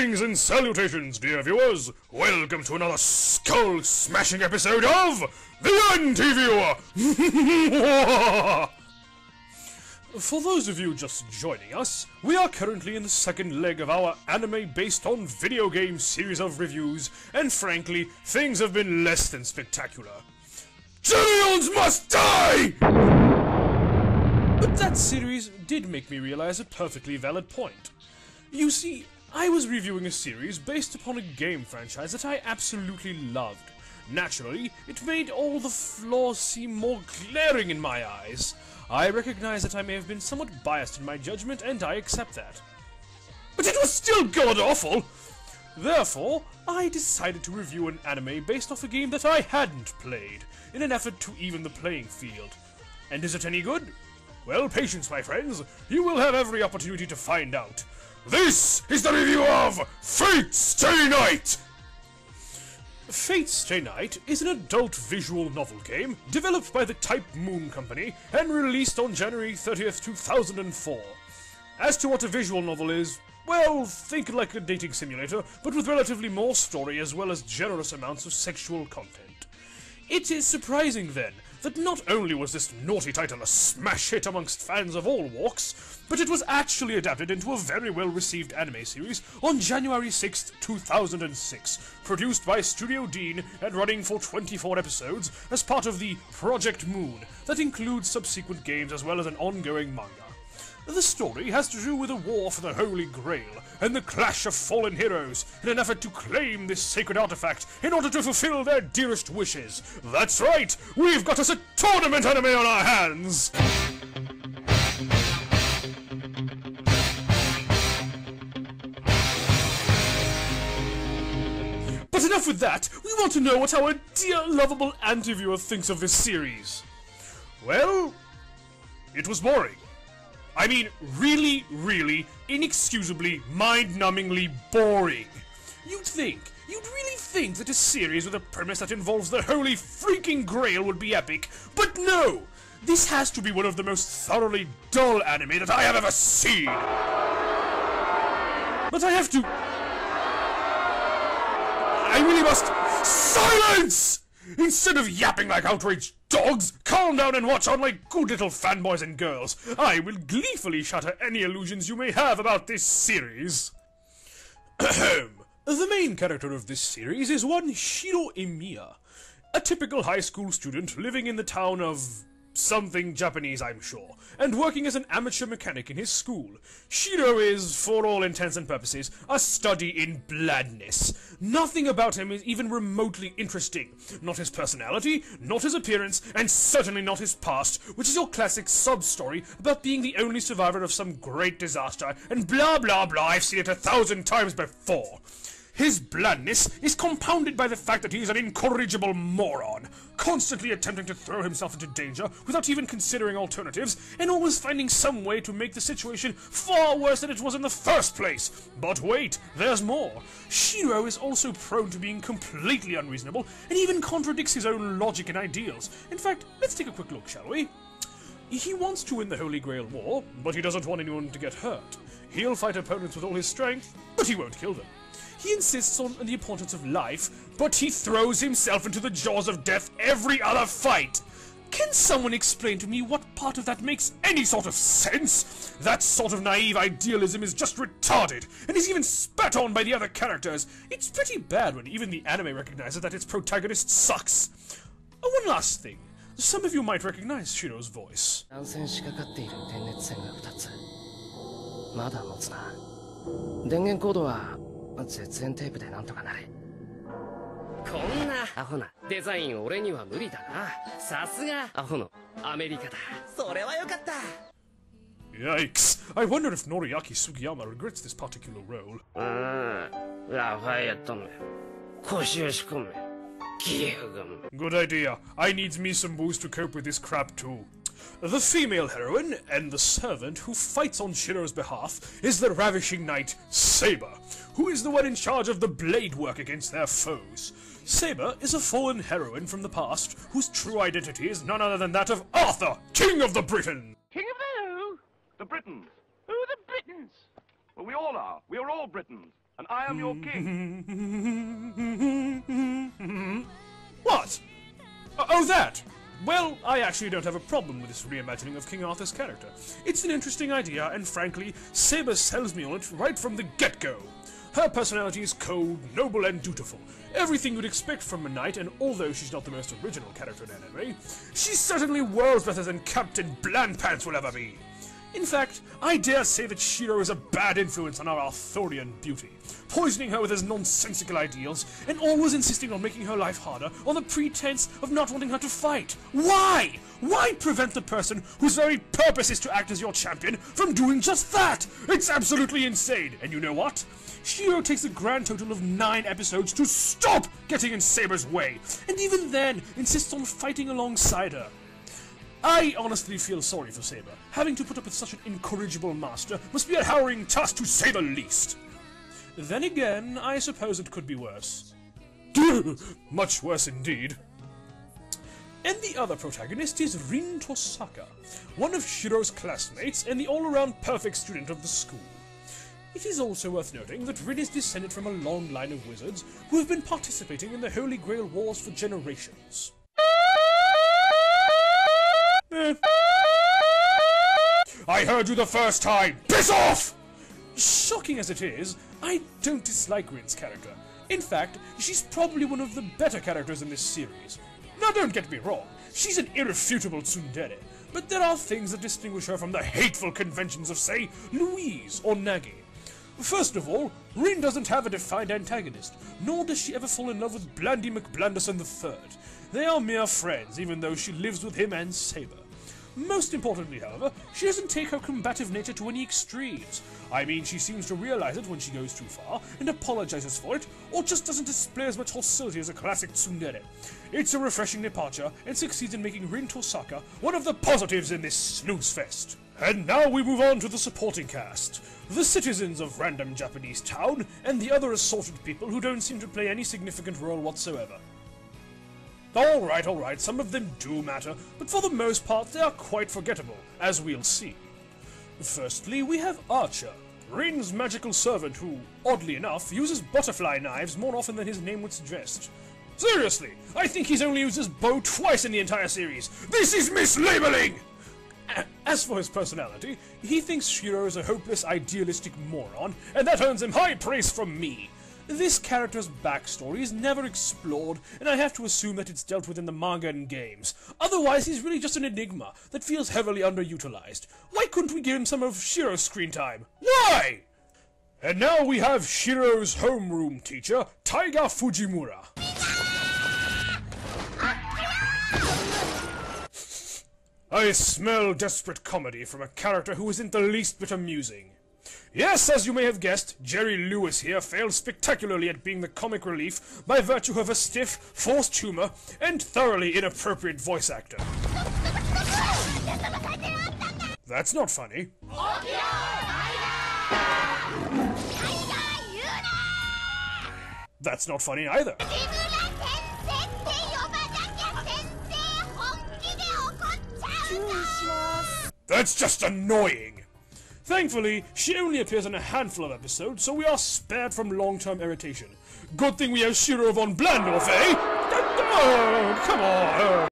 Greetings and salutations, dear viewers! Welcome to another skull-smashing episode of The Anti-Viewer! For those of you just joining us, we are currently in the second leg of our anime-based-on-video game series of reviews, and frankly, things have been less than spectacular. Cheerios must die! But that series did make me realize a perfectly valid point. You see, I was reviewing a series based upon a game franchise that I absolutely loved. Naturally, it made all the flaws seem more glaring in my eyes. I recognize that I may have been somewhat biased in my judgment, and I accept that. But it was still god-awful! Therefore, I decided to review an anime based off a game that I hadn't played, in an effort to even the playing field. And is it any good? Well, patience, my friends. You will have every opportunity to find out. This is the review of Fate Stay Night! Fate Stay Night is an adult visual novel game developed by the Type Moon Company and released on January 30th, 2004. As to what a visual novel is, well, think like a dating simulator, but with relatively more story as well as generous amounts of sexual content. It is surprising, then, that not only was this naughty title a smash hit amongst fans of all walks, but it was actually adapted into a very well-received anime series on January 6th, 2006, produced by Studio Dean and running for 24 episodes as part of the Project Moon, that includes subsequent games as well as an ongoing manga. The story has to do with a war for the Holy Grail and the clash of fallen heroes in an effort to claim this sacred artifact in order to fulfill their dearest wishes. That's right, we've got us a tournament anime on our hands! But enough with that, we want to know what our dear lovable anti-viewer thinks of this series. Well, it was boring. I mean, really, inexcusably, mind-numbingly boring. You'd really think that a series with a premise that involves the holy freaking grail would be epic, but no! This has to be one of the most thoroughly dull anime that I have ever seen! But I have to... I really must... Silence! Instead of yapping like outraged dogs, calm down and watch on like good little fanboys and girls. I will gleefully shatter any illusions you may have about this series. The main character of this series is one Shiro Emiya, a typical high school student living in the town of... something Japanese, I'm sure, and working as an amateur mechanic in his school. Shiro is, for all intents and purposes, a study in blandness. Nothing about him is even remotely interesting. Not his personality, not his appearance, and certainly not his past, which is your classic sub-story about being the only survivor of some great disaster, and blah blah blah, I've seen it 1,000 times before. His blandness is compounded by the fact that he is an incorrigible moron, constantly attempting to throw himself into danger without even considering alternatives, and always finding some way to make the situation far worse than it was in the first place. But wait, there's more. Shiro is also prone to being completely unreasonable, and even contradicts his own logic and ideals. In fact, let's take a quick look, shall we? He wants to win the Holy Grail War, but he doesn't want anyone to get hurt. He'll fight opponents with all his strength, but he won't kill them. He insists on the importance of life, but he throws himself into the jaws of death every other fight. Can someone explain to me what part of that makes any sort of sense? That sort of naive idealism is just retarded, and is even spat on by the other characters. It's pretty bad when even the anime recognizes that its protagonist sucks. Oh, one last thing. Some of you might recognize Shiro's voice. Yikes! I wonder if Noriaki Sugiyama regrets this particular role. Good idea. I needs me some booze to cope with this crap too. The female heroine, and the servant who fights on Shiro's behalf, is the ravishing knight Saber, who is the one in charge of the blade work against their foes. Saber is a fallen heroine from the past, whose true identity is none other than that of Arthur, King of the Britons! King of the who? The Britons. Who are the Britons? Well, we all are. We are all Britons. and I am your king. What? Oh, that! Well, I actually don't have a problem with this reimagining of King Arthur's character. It's an interesting idea, and frankly, Saber sells me on it right from the get-go. Her personality is cold, noble, and dutiful. Everything you'd expect from a knight, and although she's not the most original character in anime, she's certainly worlds better than Captain Blandpants will ever be. In fact, I dare say that Shiro is a bad influence on our Arthurian beauty, poisoning her with his nonsensical ideals, and always insisting on making her life harder on the pretense of not wanting her to fight. Why? Why prevent the person whose very purpose is to act as your champion from doing just that? It's absolutely insane, and you know what? Shiro takes a grand total of 9 episodes to stop getting in Saber's way, and even then insists on fighting alongside her. I honestly feel sorry for Saber. Having to put up with such an incorrigible master must be a harrowing task to say the least. Then again, I suppose it could be worse. Much worse indeed. And the other protagonist is Rin Tosaka, one of Shiro's classmates and the all-around perfect student of the school. It is also worth noting that Rin is descended from a long line of wizards who have been participating in the Holy Grail Wars for generations. I heard you the first time! Piss off! Shocking as it is, I don't dislike Rin's character. In fact, she's probably one of the better characters in this series. Now don't get me wrong, she's an irrefutable tsundere, but there are things that distinguish her from the hateful conventions of, say, Louise or Nagi. First of all, Rin doesn't have a defined antagonist, nor does she ever fall in love with Blandy McBlanderson III. They are mere friends, even though she lives with him and Saber. Most importantly, however, she doesn't take her combative nature to any extremes. I mean, she seems to realize it when she goes too far, and apologizes for it, or just doesn't display as much hostility as a classic tsundere. It's a refreshing departure, and succeeds in making Rin Tosaka one of the positives in this snooze fest. And now we move on to the supporting cast. The citizens of random Japanese town, and the other assorted people who don't seem to play any significant role whatsoever. Alright, some of them do matter, but for the most part they are quite forgettable, as we'll see. Firstly, we have Archer, Rin's magical servant who, oddly enough, uses butterfly knives more often than his name would suggest. Seriously, I think he's only used his bow twice in the entire series! This is mislabeling! As for his personality, he thinks Shiro is a hopeless, idealistic moron, and that earns him high praise from me. This character's backstory is never explored, and I have to assume that it's dealt with in the manga and games. Otherwise, he's really just an enigma that feels heavily underutilized. Why couldn't we give him some of Shiro's screen time? Why? And now we have Shiro's homeroom teacher, Taiga Fujimura. I smell desperate comedy from a character who isn't the least bit amusing. Yes, as you may have guessed, Jerry Lewis here fails spectacularly at being the comic relief by virtue of a stiff, forced humor, and thoroughly inappropriate voice actor. That's not funny. That's not funny either. That's just annoying! Thankfully, she only appears in a handful of episodes, so we are spared from long-term irritation. Good thing we have Shiro von Blandorf, eh? Oh, come on!